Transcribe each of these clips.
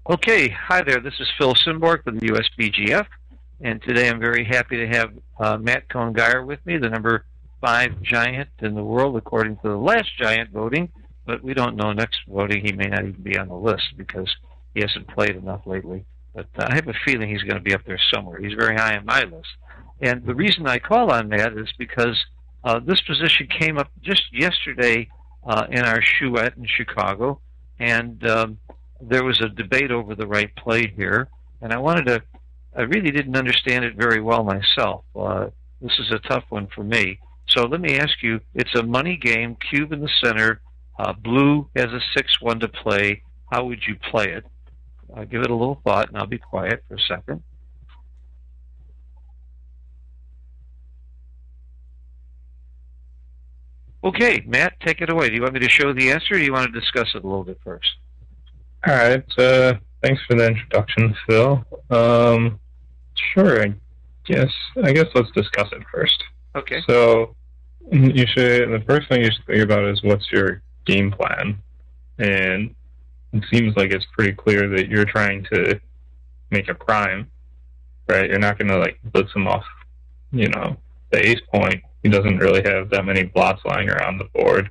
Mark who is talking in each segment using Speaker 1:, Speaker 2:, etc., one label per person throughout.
Speaker 1: Okay, hi there. This is Phil Simborg with the USBGF, and today I'm very happy to have Matt Cohn-Geyer with me, the number 5 giant in the world according to the last giant voting, but we don't know next voting. He may not even be on the list because he hasn't played enough lately. But I have a feeling he's going to be up there somewhere. He's very high on my list. And the reason I call on Matt is because this position came up just yesterday in our Chouette in Chicago, and there was a debate over the right play here, and I really didn't understand it very well myself. This is a tough one for me. So let me ask you, it's a money game, cube in the center, blue has a 6-1 to play. How would you play it? Give it a little thought, and I'll be quiet for a second. Okay, Matt, take it away. Do you want me to show the answer, or do you want to discuss it a little bit first?
Speaker 2: All right. Thanks for the introduction, Phil. Sure. I guess let's discuss it first.
Speaker 1: Okay.
Speaker 2: So the first thing you should think about is what's your game plan, and it seems like it's pretty clear that you're trying to make a prime, right? You're not going to blitz him off, the ace point. He doesn't really have that many blots lying around the board,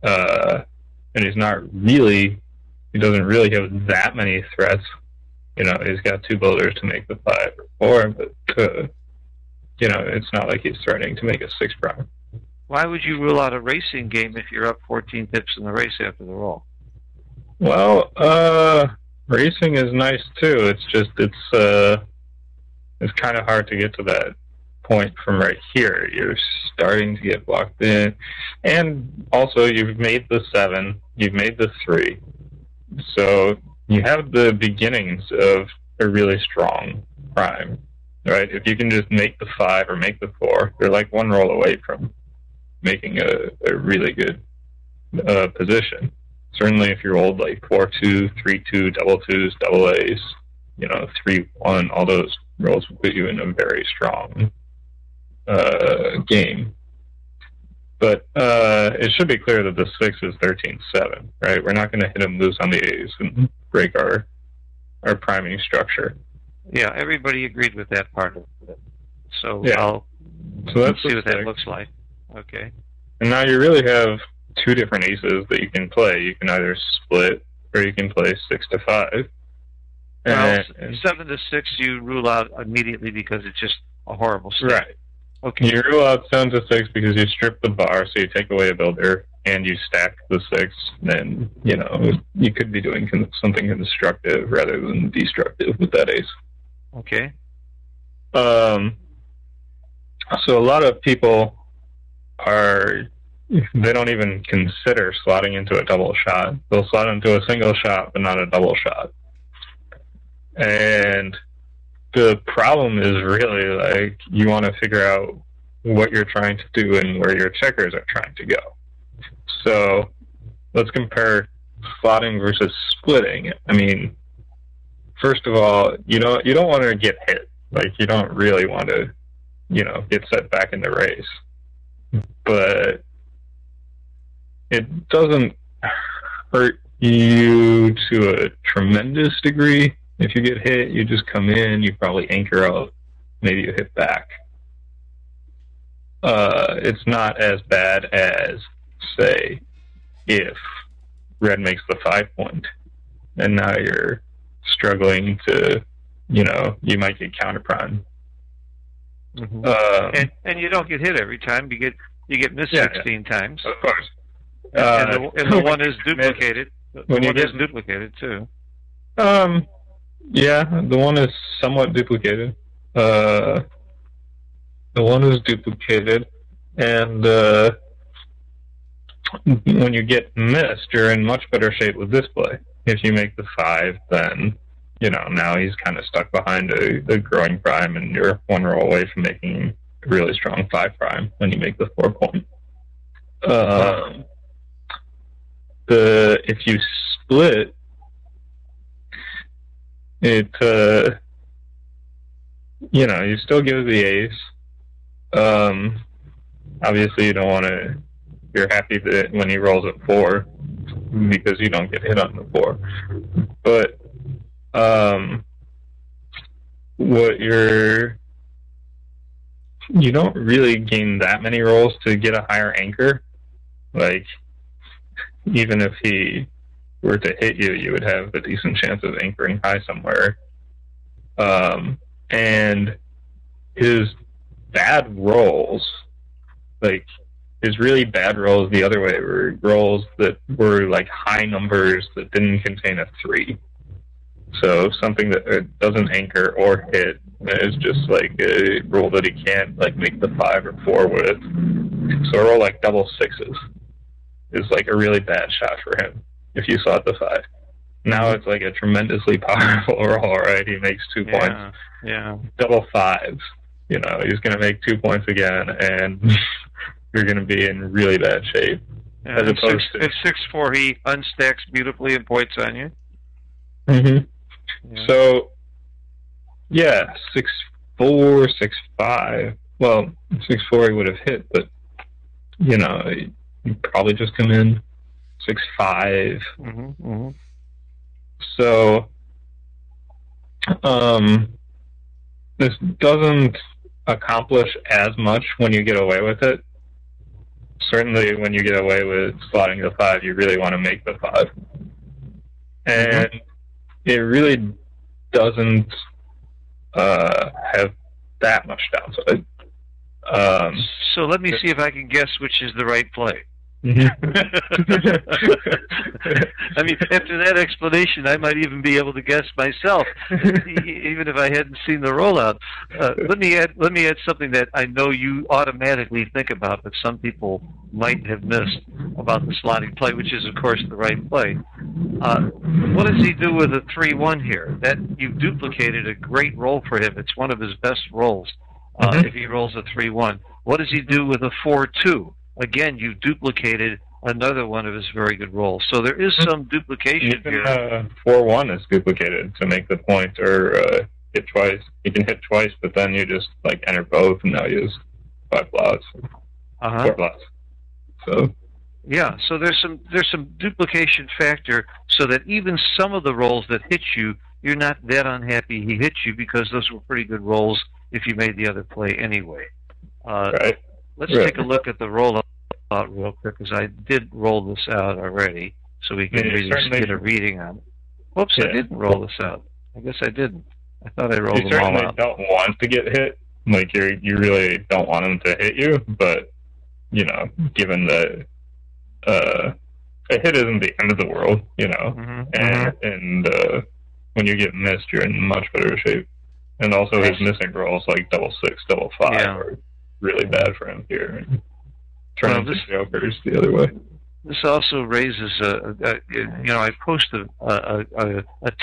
Speaker 2: and he doesn't really have that many threats. He's got 2 builders to make the 5 or 4, but it's not like he's threatening to make a 6 prime.
Speaker 1: Why would you rule out a racing game if you're up 14 pips in the race after the roll?
Speaker 2: Well, racing is nice too. It's just it's kind of hard to get to that point from right here. You're starting to get blocked in, and also you've made the 7, you've made the 3, so you have the beginnings of a really strong prime, right? If you can just make the 5 or make the 4, you're like 1 roll away from making a really good position. Certainly if you rolled 4-2, 3-2, double 2s, double A's, 3-1, all those rolls will put you in a very strong game. But it should be clear that the 6 is 13-7, right? We're not going to hit him loose on the A's and break our priming structure.
Speaker 1: Yeah, everybody agreed with that part of it. So
Speaker 2: yeah.
Speaker 1: Let's see what that looks like. Okay.
Speaker 2: And now you really have 2 different aces that you can play. You can either split or you can play 6-5.
Speaker 1: Well, 7-6 you rule out immediately because it's just a horrible state.
Speaker 2: Right.
Speaker 1: Okay.
Speaker 2: You rule out 7-6 because you strip the bar, so you take away a builder and you stack the 6. Then you could be doing something constructive rather than destructive with that ace.
Speaker 1: Okay.
Speaker 2: So a lot of people they don't even consider slotting into a double shot. They'll slot into a single shot, but not a double shot. And the problem is really you want to figure out what you're trying to do and where your checkers are trying to go. So let's compare slotting versus splitting. I mean, first of all, you don't want to get hit. You don't really want to, get set back in the race. But it doesn't hurt you to a tremendous degree. If you get hit, you just come in, you probably anchor out, maybe you hit back. It's not as bad as, say, if red makes the 5 point, and now you're struggling to, you might get counterprime.
Speaker 1: Mm-hmm. And you don't get hit every time. You get missed 16 times.
Speaker 2: Of course.
Speaker 1: And the 1 is duplicated. The 1 is duplicated too.
Speaker 2: Yeah, the 1 is somewhat duplicated. The 1 is duplicated, and when you get missed, you're in much better shape with this play. If you make the 5, then now he's kind of stuck behind a growing prime, and you're 1 roll away from making a really strong 5 prime when you make the 4 point. If you split, it you still give the ace. Obviously, you don't want to. You're happy that when he rolls at 4, because you don't get hit on the 4. But you don't really gain that many rolls to get a higher anchor. Like, even if he were to hit you, you would have a decent chance of anchoring high somewhere. And his bad rolls, like his really bad rolls the other way, were rolls that were like high numbers that didn't contain a 3. So something that doesn't anchor or hit is just like a roll that he can't like make the 5 or 4 with. So a roll like double 6s is like a really bad shot for him if you saw it the 5. Now it's like a tremendously powerful roll, right? He makes 2 points.
Speaker 1: Yeah.
Speaker 2: Double 5s, you know, he's going to make 2 points again, and you're going to be in really bad shape.
Speaker 1: Yeah, as opposed to... At 6-4, he unstacks beautifully and points on you.
Speaker 2: Mm-hmm. Yeah. So, yeah, 6-4, 6-5. Well, 6-4 he would have hit, but, you know, he'd probably just come in 6-5. So, this doesn't accomplish as much when you get away with it. Certainly when you get away with slotting the 5, you really want to make the 5. And it really doesn't have that much downside.
Speaker 1: So let me see if I can guess which is the right play. I mean, after that explanation, I might even be able to guess myself, even if I hadn't seen the rollout. Let me add something that I know you automatically think about, but some people might have missed about the slotting play, which is, of course, the right play. What does he do with a 3-1 here? That you've duplicated a great roll for him. It's one of his best rolls. If he rolls a 3-1, what does he do with a 4-2? Again, you've duplicated another one of his very good rolls. So there is some duplication here.
Speaker 2: 4-1 is duplicated to make the point, or hit twice. You can hit twice, but then you just like enter both, and now use 5 blots, 4 blots. So
Speaker 1: yeah, so there's some duplication factor, so that even some of the rolls that hit you, you're not that unhappy he hit you, because those were pretty good rolls if you made the other play anyway.
Speaker 2: Right.
Speaker 1: Let's take a look at the rollout real quick, because I did roll this out already, so we can really get a reading on it. Whoops, I didn't roll this out. I guess I didn't. I thought I rolled them all out.
Speaker 2: You certainly don't want to get hit. Like, you really don't want them to hit you, but, you know, given that a hit isn't the end of the world, you know, and when you get missed, you're in much better shape. And also his missing rolls, like double 6, double 5, are really bad for him here. Turn into jokers the other way.
Speaker 1: This also raises you know, I post a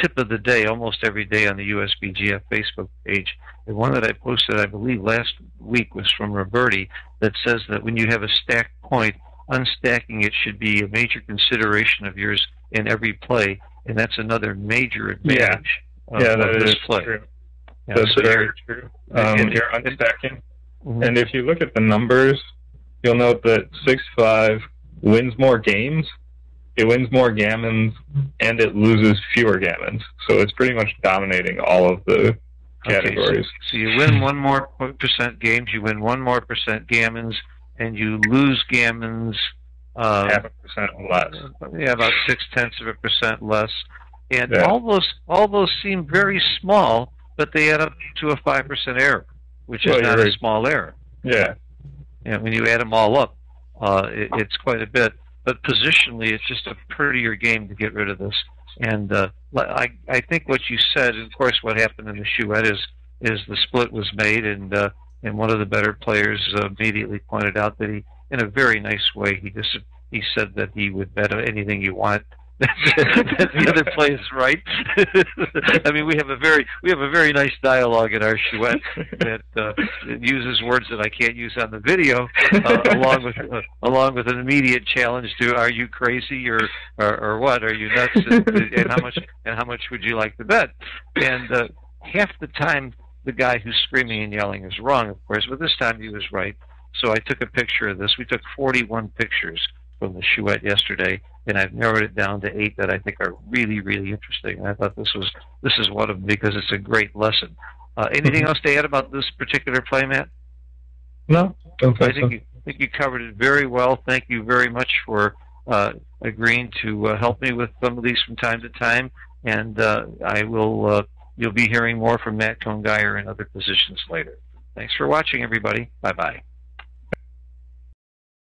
Speaker 1: tip of the day almost every day on the USBGF Facebook page. The one that I posted, I believe, last week was from Roberti, that says that when you have a stacked point, unstacking it should be a major consideration of yours in every play, and that's another major advantage of this play.
Speaker 2: True. Yeah, that's very true. You're unstacking. And if you look at the numbers, you'll note that 6-5 wins more games, it wins more gammons, and it loses fewer gammons. So it's pretty much dominating all of the categories.
Speaker 1: So you win 1 more % games, you win 1 more % gammons, and you lose gammons
Speaker 2: 0.5% less.
Speaker 1: Yeah, about 0.6% less. And all those seem very small, but they add up to a 5% error, which is not a small error.
Speaker 2: Yeah.
Speaker 1: And when you add them all up, it's quite a bit. But positionally, it's just a prettier game to get rid of this. And I think what you said, and of course what happened in the Chouette is the split was made, and one of the better players immediately pointed out that he, in a very nice way, he said that he would bet anything you want. that the other play is right. I mean, we have a very nice dialogue in our Chouette that uses words that I can't use on the video, along with an immediate challenge to, are you crazy or what? Are you nuts? And how much would you like to bet? And half the time the guy who's screaming and yelling is wrong, of course, but this time he was right. So I took a picture of this. We took 41 pictures from the Chouette yesterday, and I've narrowed it down to 8 that I think are really, really interesting. And I thought this is one of them because it's a great lesson. Anything else to add about this particular play, Matt?
Speaker 2: No, don't think so.
Speaker 1: I think you covered it very well. Thank you very much for agreeing to help me with some of these from time to time. And I will. You'll be hearing more from Matt Cohn-Geyer in other positions later. Thanks for watching, everybody. Bye-bye.